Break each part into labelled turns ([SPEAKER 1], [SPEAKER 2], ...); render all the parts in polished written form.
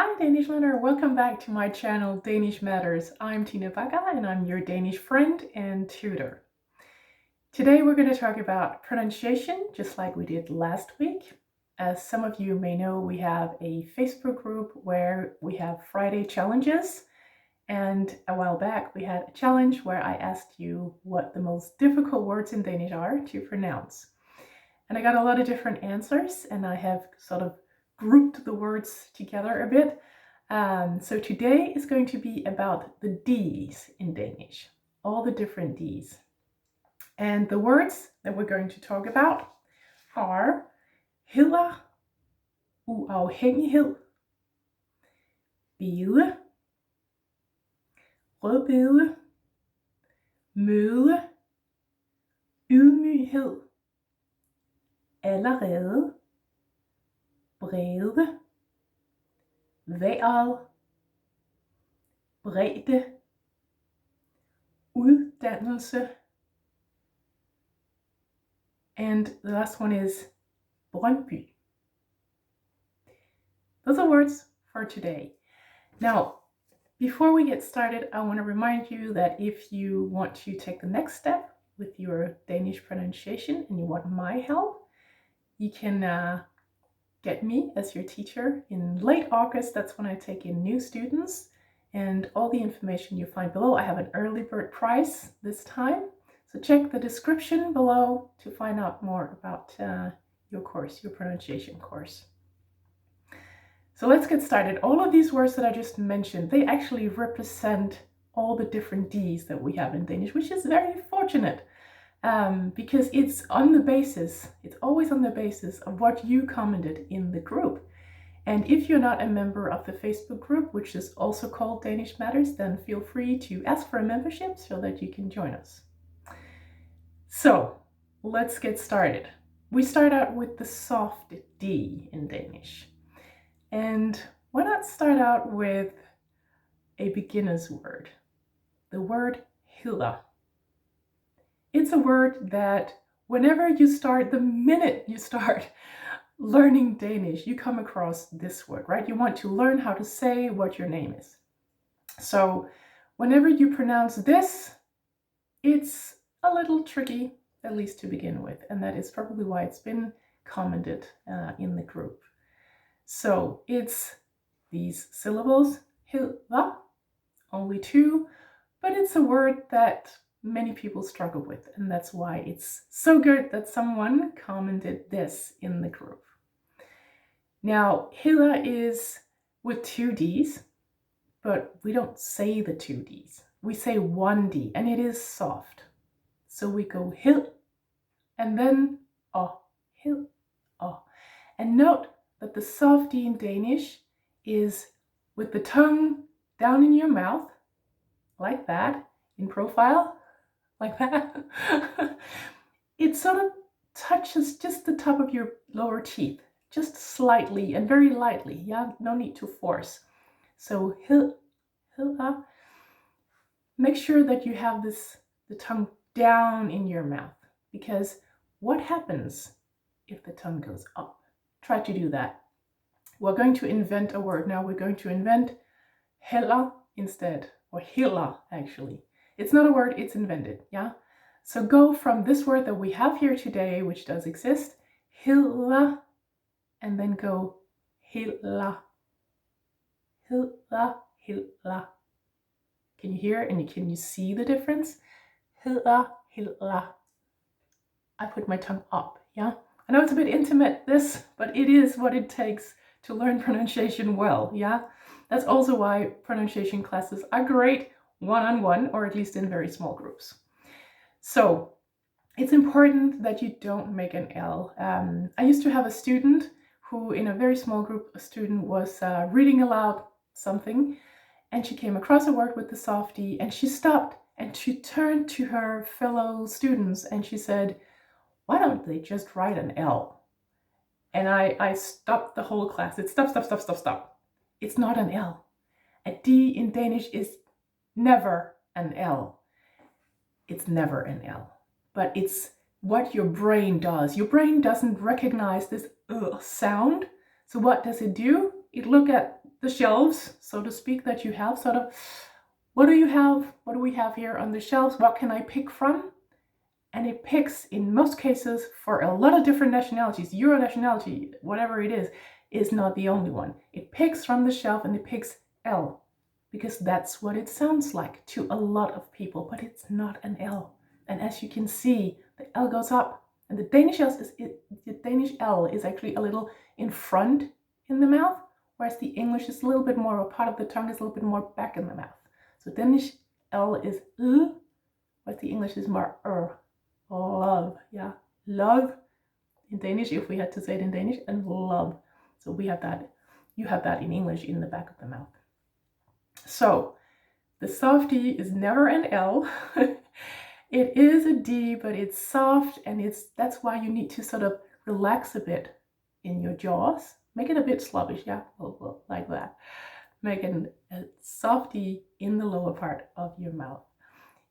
[SPEAKER 1] Hi Danish Matter, welcome back to my channel Danish Matters. I'm Tina Bakker and I'm your Danish friend and tutor. Today we're going to talk about pronunciation, just like we did last week. As some of you may know, we have a Facebook group where we have Friday challenges. And a while back we had a challenge where I asked you what the most difficult words in Danish are to pronounce. And I got a lot of different answers, and I have sort of grouped the words together a bit. So today is going to be about the D's in Danish, all the different D's. And the words that we're going to talk about are hedder, uafhængighed, bede, rødbede, møde, ydmyghed, allerede, brede, vejret, bredde, uddannelse, and the last one is Brøndby. Those are words for today. Now, before we get started, I want to remind you that if you want to take the next step with your Danish pronunciation and you want my help, you can get me as your teacher in late August. That's when I take in new students, and all the information you find below. I have an early bird price this time, so check the description below to find out more about your course, your pronunciation course. So let's get started. All of these words that I just mentioned, they actually represent all the different D's that we have in Danish, which is very fortunate. Because it's always on the basis of what you commented in the group. And if you're not a member of the Facebook group, which is also called Danish Matters, then feel free to ask for a membership so that you can join us. So let's get started. We start out with the soft D in Danish. And why not start out with a beginner's word, the word hedder. It's a word that whenever you start, the minute you start learning Danish, you come across this word, right? You want to learn how to say what your name is. So whenever you pronounce this, it's a little tricky, at least to begin with. And that is probably why it's been commented in the group. So it's these syllables, hedder, only two, but it's a word that many people struggle with, and that's why it's so good that someone commented this in the group. Now, hedder is with two D's, but we don't say the two D's. We say one D, and it is soft. So we go hed, and then hed. And note that the soft D in Danish is with the tongue down in your mouth, like that, in profile, like that. It sort of touches just the top of your lower teeth, just slightly and very lightly. Yeah, no need to force. So hedder. Make sure that you have the tongue down in your mouth, because what happens if the tongue goes up? Try to do that. We're going to invent a word now. We're going to invent heller instead, or hedder actually. It's not a word, it's invented, yeah? So go from this word that we have here today, which does exist, hedder, and then go hedder. Hedder, hedder. Can you hear and can you see the difference? Hedder, hedder. I put my tongue up, yeah? I know it's a bit intimate, this, but it is what it takes to learn pronunciation well, yeah? That's also why pronunciation classes are great one-on-one, or at least in very small groups. So it's important that you don't make an L. I used to have a student who, in a very small group, a student was reading aloud something, and she came across a word with the soft D, and she stopped and she turned to her fellow students and she said, "Why don't they just write an L?" And I stopped the whole class. It's stop. It's not an L. A D in Danish is never an L. It's never an L. But it's what your brain does. Your brain doesn't recognize this sound. So what does it do? It looks the shelves, so to speak, that you have. Sort of, what do you have? What do we have here on the shelves? What can I pick from? And it picks, in most cases, for a lot of different nationalities. Euro nationality, whatever it is not the only one. It picks from the shelf and it picks L, because that's what it sounds like to a lot of people, but it's not an L. And as you can see, the L goes up, and the Danish L is actually a little in front in the mouth, whereas the English is a little bit more, a part of the tongue is a little bit more back in the mouth. So Danish L is whereas the English is more love, yeah, love in Danish, if we had to say it in Danish, and love. So we have that, you have that in English in the back of the mouth. So the soft D is never an L. It is a D, but it's soft, and that's why you need to sort of relax a bit in your jaws. Make it a bit sluggish, yeah, like that. Make it a soft D in the lower part of your mouth.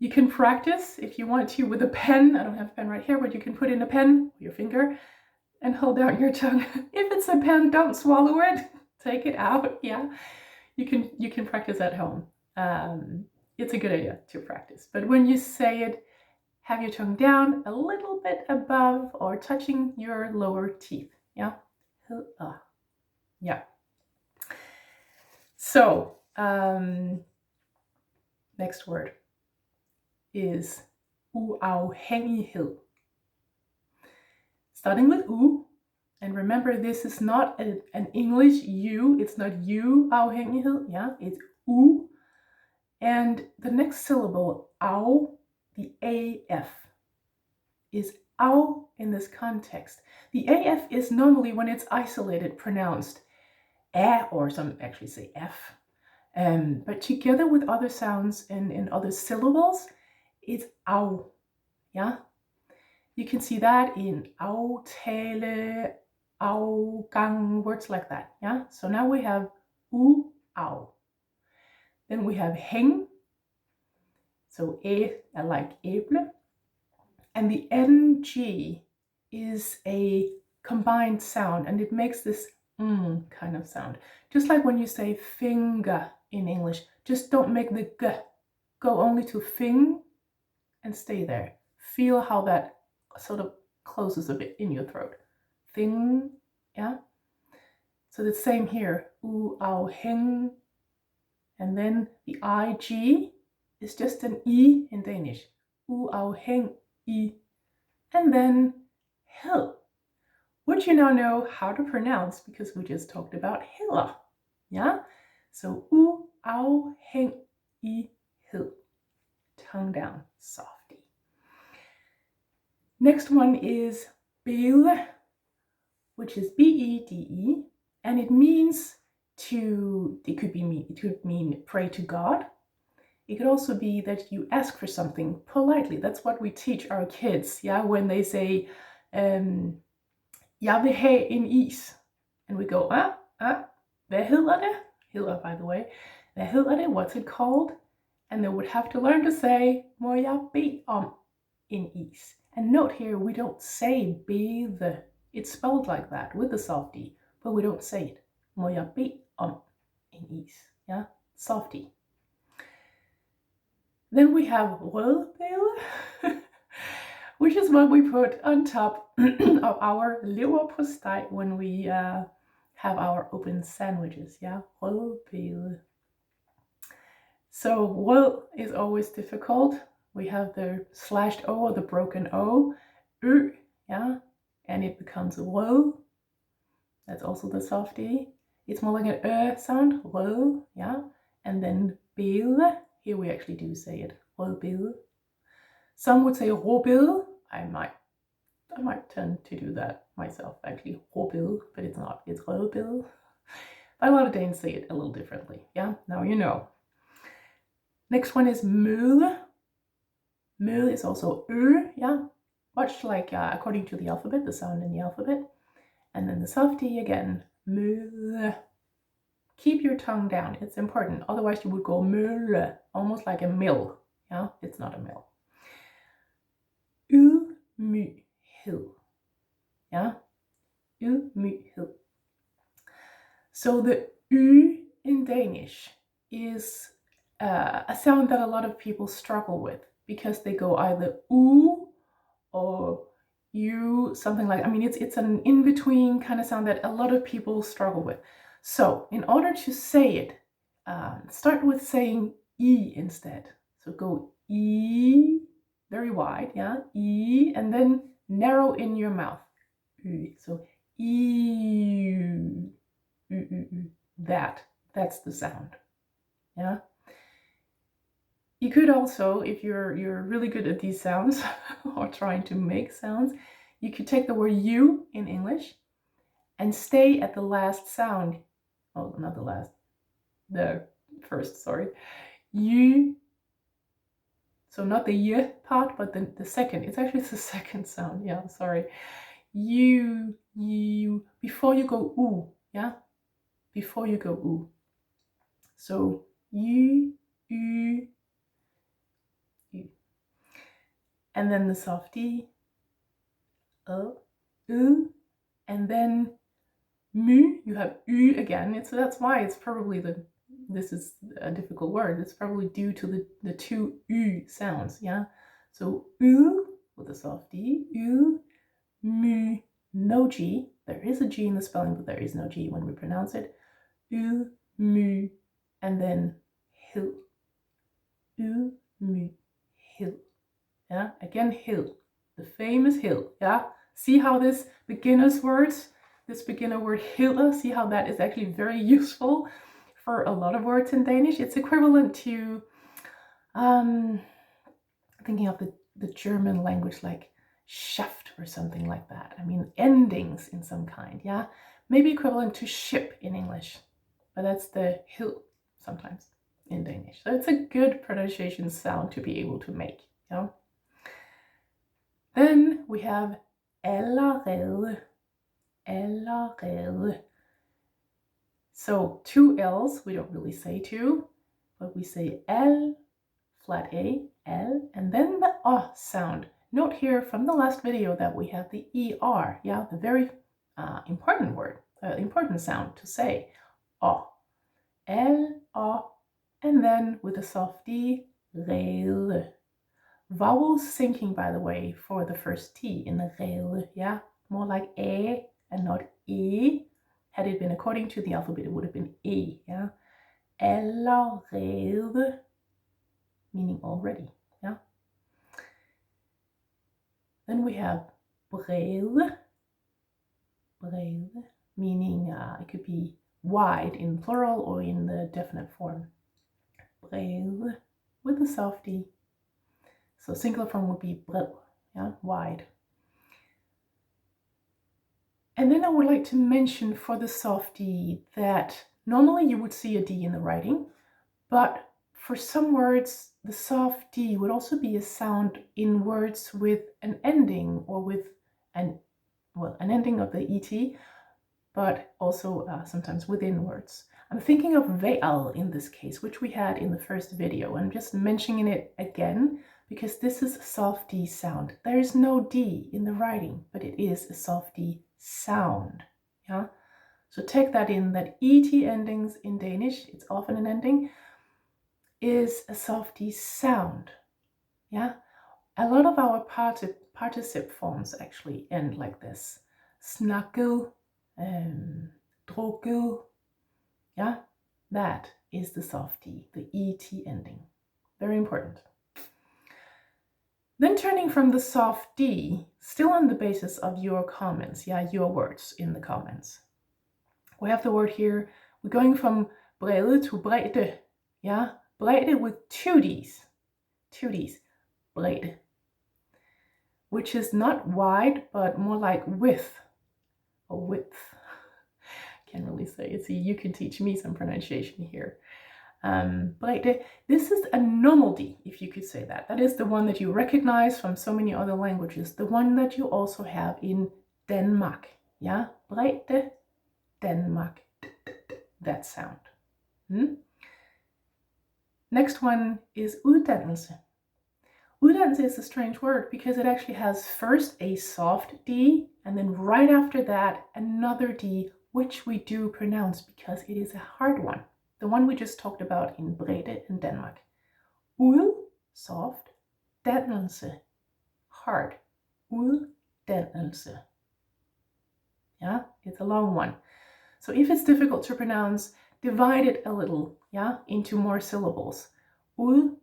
[SPEAKER 1] You can practice if you want to with a pen. I don't have a pen right here, but you can put in a pen with your finger and hold out your tongue. If it's a pen, don't swallow it. Take it out, yeah. You can practice at home. It's a good idea to practice. But when you say it, have your tongue down a little bit above or touching your lower teeth. Yeah. Yeah. So, next word is uafhængighed. Starting with u, and remember this is not an English U, it's not uafhængighed, yeah, it's u. And the next syllable, au, the AF, is au in this context. The AF is normally, when it's isolated, pronounced a, or some actually say F. But together with other sounds and other syllables, it's au, yeah? You can see that in aftale, afgang, words like that, yeah? So now we have u, au. Then we have hæng, so like æble. And the NG is a combined sound, and it makes this kind of sound. Just like when you say finger in English, just don't make the g, go only to fing and stay there. Feel how that sort of closes a bit in your throat. Fing, yeah? So the same here, u, au, hæng. And then the IG is just an E in Danish. Uafhængig. And then hed, which you now know how to pronounce because we just talked about hedder. Yeah? So uafhængighed. Tongue down, softy. Next one is bede, which is B-E-D-E, and it means it could mean pray to God. It could also be that you ask for something politely. That's what we teach our kids, yeah, when they say, jeg vil have en is. And we go, hvad hedder det? Hedder, by the way. Hvad hedder det? What's it called? And they would have to learn to say, må jeg bede om en is? And note here, we don't say bede. It's spelled like that with the soft D, but we don't say it. Må jeg bede om en is? Yeah, soft D. Then we have rødbede, which is what we put on top of our leverpostej when we have our open sandwiches. Yeah, rødbede. So rød is always difficult. We have the slashed O or the broken O, ø, yeah, and it becomes rød. That's also the soft E. It's more like an sound, rød, yeah, and then bede. Here we actually do say it, rødbede. Some would say råbede. I might tend to do that myself, actually, råbede, but it's not, it's rødbede. But a lot of Danes say it a little differently, yeah, now you know. Next one is møde. Møde is also yeah, much like according to the alphabet, the sound in the alphabet. And then the soft D again, møde. Keep your tongue down, it's important. Otherwise you would go mølle, almost like a mill. Yeah, it's not a mill. Ydmyghed. Yeah, ydmyghed. So the Y in Danish is a sound that a lot of people struggle with because they go either oo or you, something like, I mean, it's an in-between kind of sound that a lot of people struggle with. So in order to say it, start with saying E instead. So go E, very wide, yeah, E, and then narrow in your mouth. So E, that's the sound, yeah. You could also, if you're really good at these sounds or trying to make sounds, you could take the word you in English and stay at the last sound. Oh, not the last, the first, sorry. You. So not the y part, but the second. It's actually the second sound. Yeah, sorry. You, before you go oo, yeah? Before you go oo. So you, and then the soft D, and then mu, you have U again. So that's why it's probably this is a difficult word. It's probably due to the two U sounds, yeah? So U with a soft D, U, mu, no G. There is a G in the spelling, but there is no G when we pronounce it. U, mu, and then hill. U, mu, hill. Yeah, again, hill. The famous hill, yeah? See how this beginner word hill, see how that is actually very useful for a lot of words in Danish. It's equivalent to, thinking of the German language like shaft or something like that. I mean, endings in some kind, yeah? Maybe equivalent to ship in English, but that's the hill sometimes in Danish. So it's a good pronunciation sound to be able to make, yeah? Then we have allerede. Allerede. So two L's, we don't really say two, but we say L, flat A, L, and then the sound. Note here from the last video that we have the ER, yeah, the very important word, important sound to say, L, and then with a soft D, rede. Vowels syncing, by the way, for the first T in the rede, yeah? More like A and not E. Had it been according to the alphabet, it would have been E, yeah? Allerede, meaning already, yeah? Then we have bred, meaning it could be wide in plural or in the definite form. Bred with a soft D. So singular form would be bred, yeah, wide. And then I would like to mention for the soft D that normally you would see a D in the writing, but for some words, the soft D would also be a sound in words with an ending or with an ending of the ET, but also sometimes within words. I'm thinking of veil in this case, which we had in the first video. I'm just mentioning it again because this is a soft D sound. There is no D in the writing, but it is a soft D sound. Yeah. So take that in, that ET endings in Danish, it's often an ending, is a soft D sound. Yeah. A lot of our participle forms actually end like this. Snakket, drukket. Yeah, that is the soft D, the ET ending. Very important. Then turning from the soft D, still on the basis of your comments, yeah, your words in the comments. We have the word here, we're going from brede to bredde, yeah, bredde with two D's, brede, which is not wide, but more like width, or width. Can't really say it. See, you can teach me some pronunciation here. Brede, this is a normal D, if you could say that. That is the one that you recognize from so many other languages. The one that you also have in Denmark. Yeah, Brede, Denmark. That sound. Next one is uddannelse. Uddannelse is a strange word because it actually has first a soft D and then right after that another D, which we do pronounce because it is a hard one. the one we just talked about in Brede in Denmark. Ud, soft, dannelse, hard. Uddannelse. Yeah, it's a long one. So if it's difficult to pronounce, divide it a little, yeah, into more syllables. Uddannelse.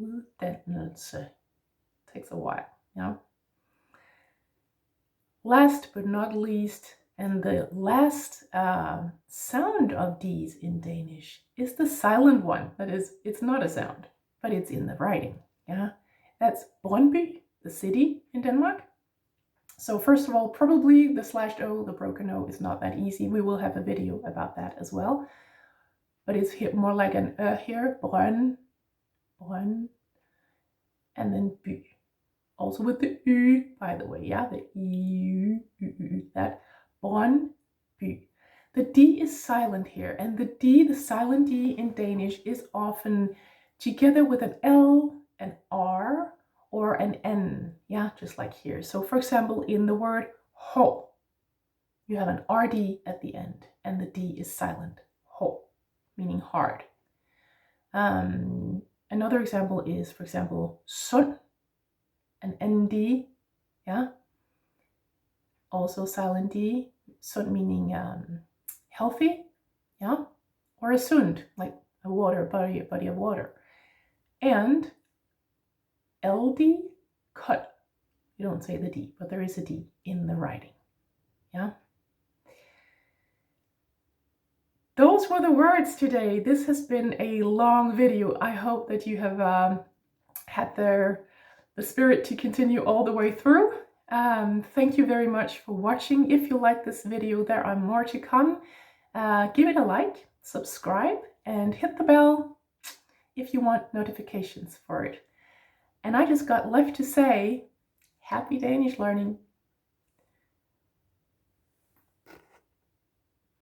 [SPEAKER 1] Uddannelse. Takes a while, yeah. Last but not least, and the last sound of these in Danish is the silent one. That is, it's not a sound, but it's in the writing, yeah. That's Brøndby, the city in Denmark. So first of all, probably the slashed O, the broken O, is not that easy. We will have a video about that as well. But it's more like an here, Brøn, Brøn, and then by. Also with the Y, by the way, yeah, the Y, that Brøndby. The D is silent here, and the D, the silent D in Danish, is often together with an L, an R, or an N, yeah, just like here. So for example, in the word ho, you have an RD at the end, and the D is silent, ho, meaning hard. Another example is, for example, sund, an ND, yeah, also silent D, sund meaning healthy, yeah, or a sund, like a body of water. And LD, cut. You don't say the D, but there is a D in the writing. Yeah. Those were the words today. This has been a long video. I hope that you have had the spirit to continue all the way through. Thank you very much for watching. If you like this video, there are more to come. Give it a like, subscribe, and hit the bell if you want notifications for it. And I just got left to say, happy Danish learning.